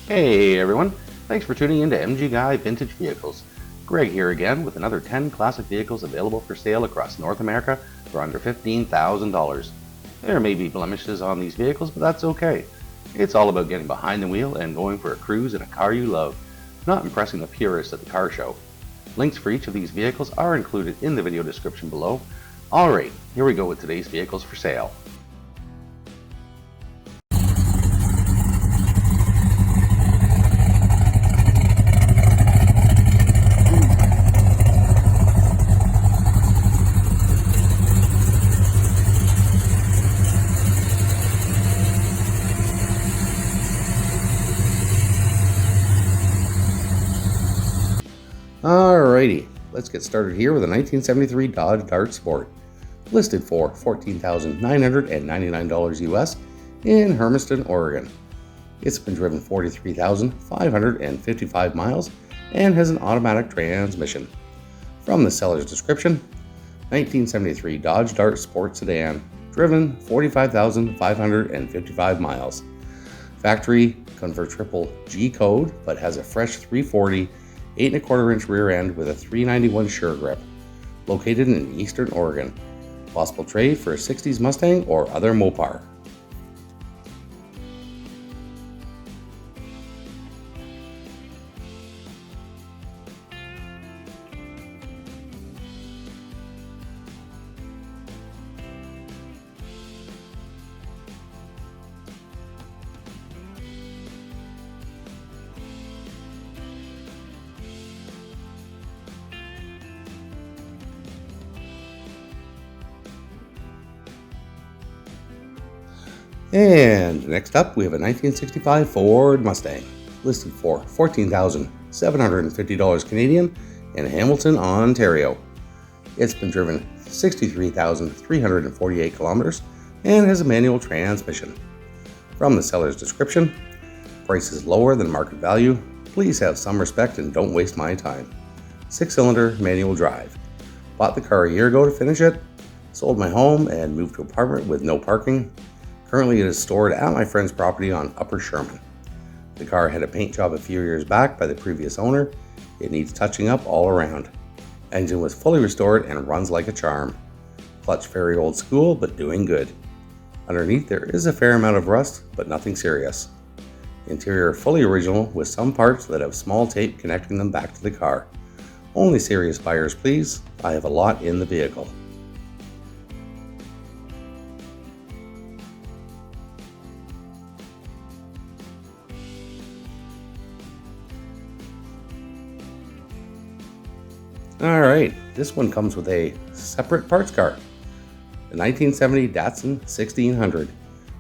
Hey everyone, thanks for tuning in to MG Guy Vintage Vehicles. Greg here again with another 10 classic vehicles available for sale across North America for under $15,000. There may be blemishes on these vehicles, but that's okay. It's all about getting behind the wheel and going for a cruise in a car you love, not impressing the purists at the car show. Links for each of these vehicles are included in the video description below. Alright, here we go with today's vehicles for sale. Alrighty, let's get started here with a 1973 Dodge Dart Sport, listed for $14,999 US in Hermiston, Oregon. It's been driven 43,555 miles and has an automatic transmission. From the seller's description, 1973 Dodge Dart Sport Sedan, driven 45,555 miles. Factory convertible G code, but has a fresh 340 8¼ inch rear end with a 391 sure grip, located in eastern Oregon. Possible trade for a 60s Mustang or other Mopar. And next up, we have a 1965 Ford Mustang, listed for $14,750 Canadian in Hamilton, Ontario. It's been driven 63,348 kilometers and has a manual transmission. From the seller's description, price is lower than market value. Please have some respect and don't waste my time. 6-cylinder manual drive. Bought the car a year ago to finish it. Sold my home and moved to an apartment with no parking. Currently, it is stored at my friend's property on Upper Sherman. The car had a paint job a few years back by the previous owner. It needs touching up all around. Engine was fully restored and runs like a charm. Clutch very old school, but doing good. Underneath there is a fair amount of rust, but nothing serious. Interior fully original with some parts that have small tape connecting them back to the car. Only serious buyers please, I have a lot in the vehicle. Alright, this one comes with a separate parts car. The 1970 Datsun 1600,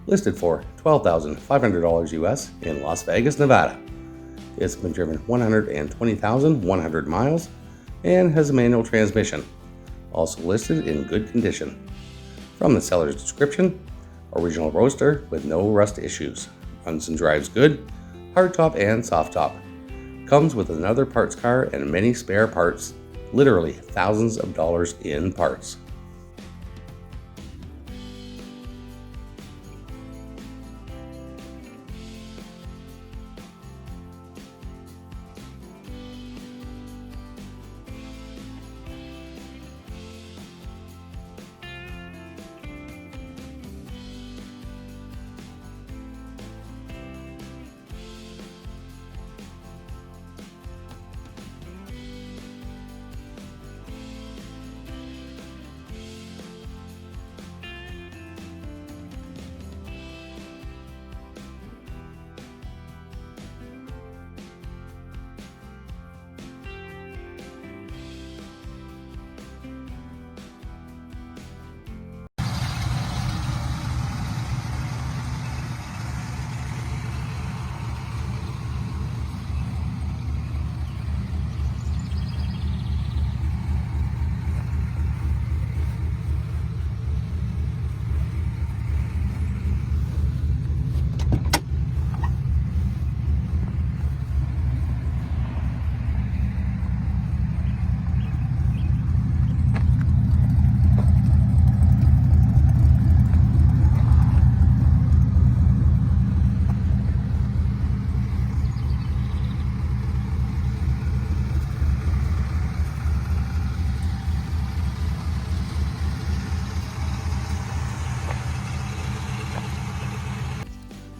listed for $12,500 US in Las Vegas, Nevada. It's been driven 120,100 miles and has a manual transmission, also listed in good condition. From the seller's description, original roadster with no rust issues, runs and drives good, hardtop and soft top. Comes with another parts car and many spare parts. Literally thousands of dollars in parts.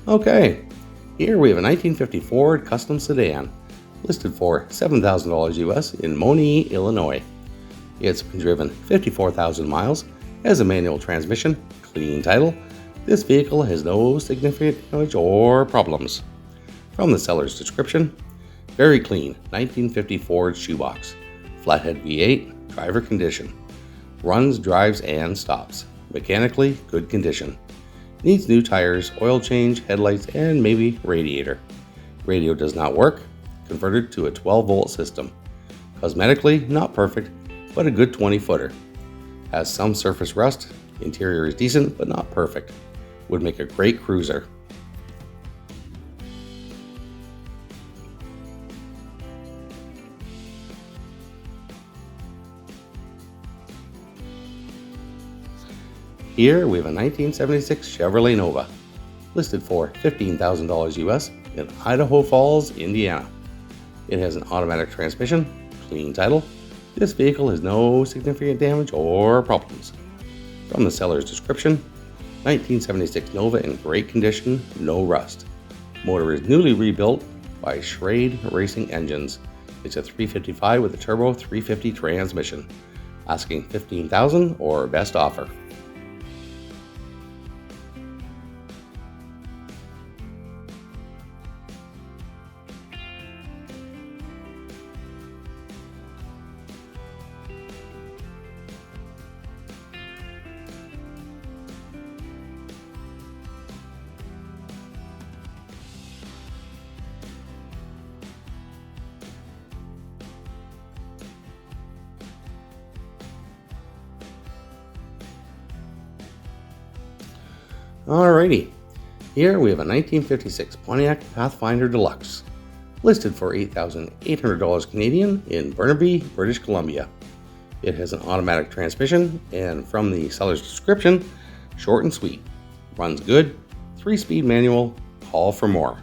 Okay, here we have a 1950 Ford Custom Sedan, listed for $7,000 US in Moni, Illinois. It's been driven 54,000 miles, has a manual transmission, clean title. This vehicle has no significant damage or problems. From the seller's description, very clean 1950 Ford shoebox, flathead V8, driver condition, runs, drives, and stops, mechanically good condition. Needs new tires, oil change, headlights, and maybe radiator. Radio does not work, converted to a 12-volt system. Cosmetically, not perfect, but a good 20-footer. Has some surface rust, interior is decent but not perfect. Would make a great cruiser. Here we have a 1976 Chevrolet Nova, listed for $15,000 US in Idaho Falls, Indiana. It has an automatic transmission, clean title. This vehicle has no significant damage or problems. From the seller's description, 1976 Nova in great condition, no rust. Motor is newly rebuilt by Schrade Racing Engines. It's a 355 with a turbo 350 transmission. Asking $15,000 or best offer. Alrighty, here we have a 1956 Pontiac Pathfinder Deluxe, listed for $8,800 Canadian in Burnaby, British Columbia. It has an automatic transmission, and from the seller's description, short and sweet. Runs good, 3-speed manual, call for more.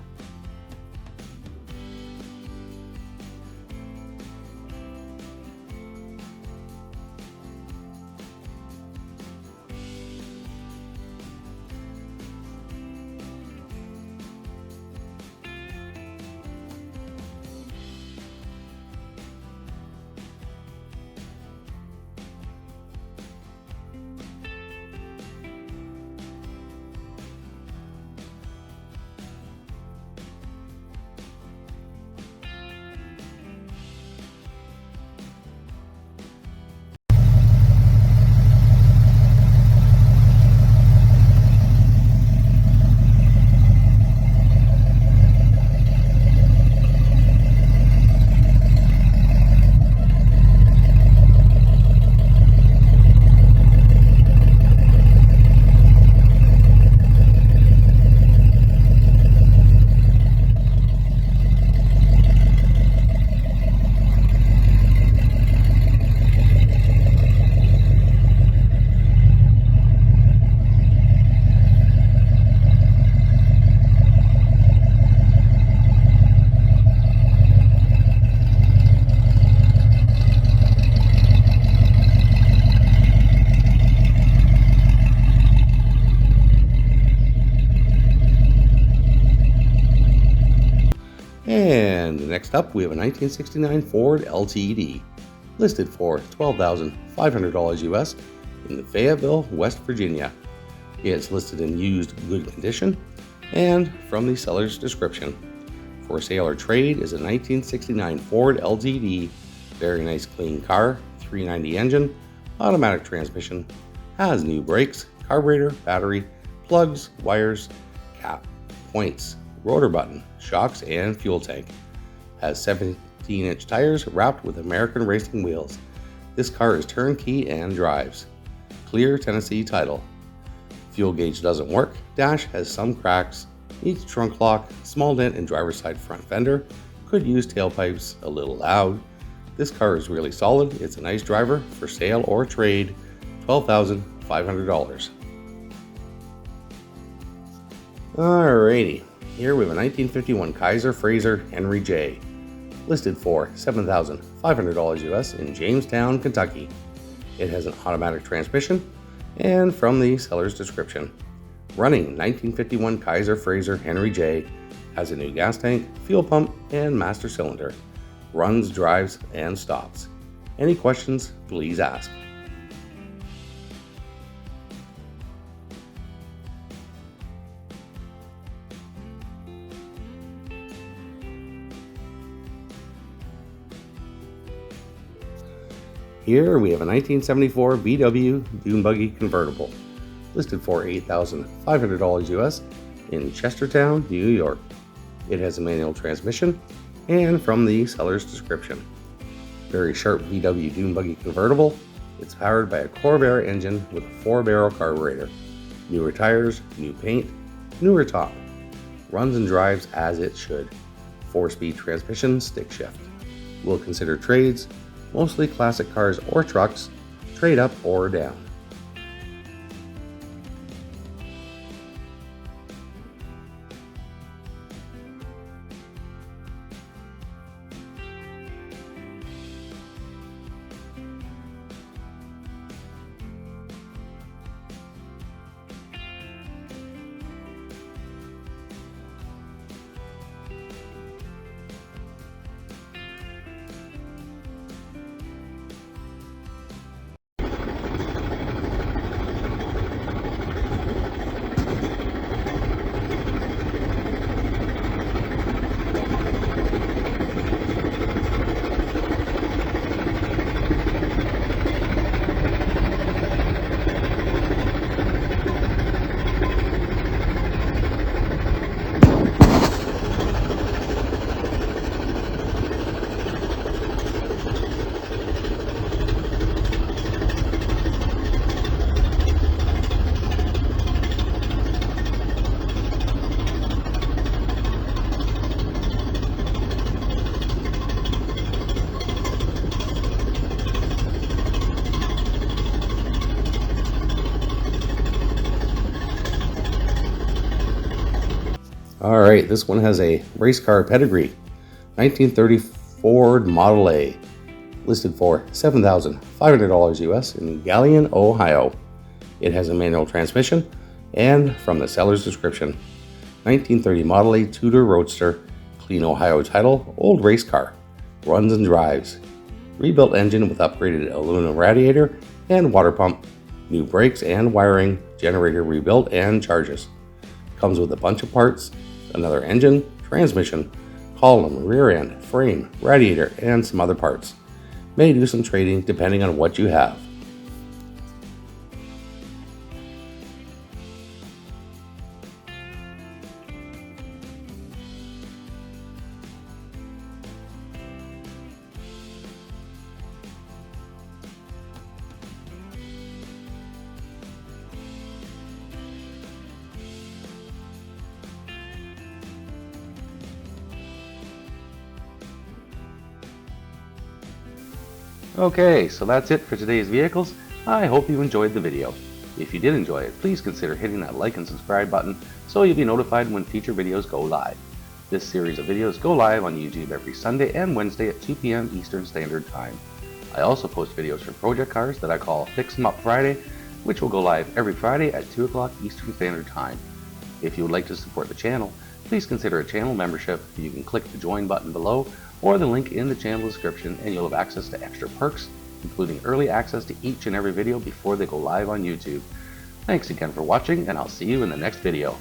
And next up, we have a 1969 Ford LTD, listed for $12,500 US in Fayetteville, West Virginia. It's listed in used good condition, and from the seller's description, for sale or trade is a 1969 Ford LTD, very nice clean car, 390 engine, automatic transmission, has new brakes, carburetor, battery, plugs, wires, cap, points, rotor button, shocks, and fuel tank. Has 17-inch tires wrapped with American racing wheels. This car is turnkey and drives. Clear Tennessee title. Fuel gauge doesn't work, dash has some cracks, needs trunk lock, small dent in driver's side front fender, could use tailpipes, a little loud. This car is really solid, it's a nice driver, for sale or trade, $12,500. Alrighty, here we have a 1951 Kaiser Fraser Henry J, listed for $7,500 US in Jamestown, Kentucky. It has an automatic transmission, and from the seller's description, Running 1951 Kaiser Fraser Henry J, has a new gas tank, fuel pump, and master cylinder. Runs, drives, and stops. Any questions, please ask. Here we have a 1974 VW Dune Buggy convertible, listed for $8,500 US in Chestertown, New York. It has a manual transmission, and from the seller's description, very sharp VW Dune Buggy convertible. It's powered by a Corvair engine with a 4-barrel carburetor. Newer tires, new paint, newer top. Runs and drives as it should. 4-speed transmission, stick shift. We'll consider trades, mostly classic cars or trucks, trade up or down. Alright, this one has a race car pedigree. 1930 Ford Model A, listed for $7,500 US in Galion, Ohio. It has a manual transmission, and from the seller's description, 1930 Model A Tudor Roadster, clean Ohio title, old race car. Runs and drives. Rebuilt engine with upgraded aluminum radiator and water pump. New brakes and wiring, generator rebuilt and charges. Comes with a bunch of parts, another engine, transmission, column, rear end, frame, radiator, and some other parts. May do some trading depending on what you have. Okay, so that's it for today's vehicles. I hope you enjoyed the video. If you did enjoy it, please consider hitting that like and subscribe button so you'll be notified when future videos go live. This series of videos go live on YouTube every Sunday and Wednesday at 2 p.m. Eastern Standard Time. I also post videos for project cars that I call Fix 'em Up Friday, which will go live every Friday at 2 o'clock Eastern Standard Time. If you would like to support the channel, please consider a channel membership. You can click the join button below or the link in the channel description, and you'll have access to extra perks, including early access to each and every video before they go live on YouTube. Thanks again for watching, and I'll see you in the next video.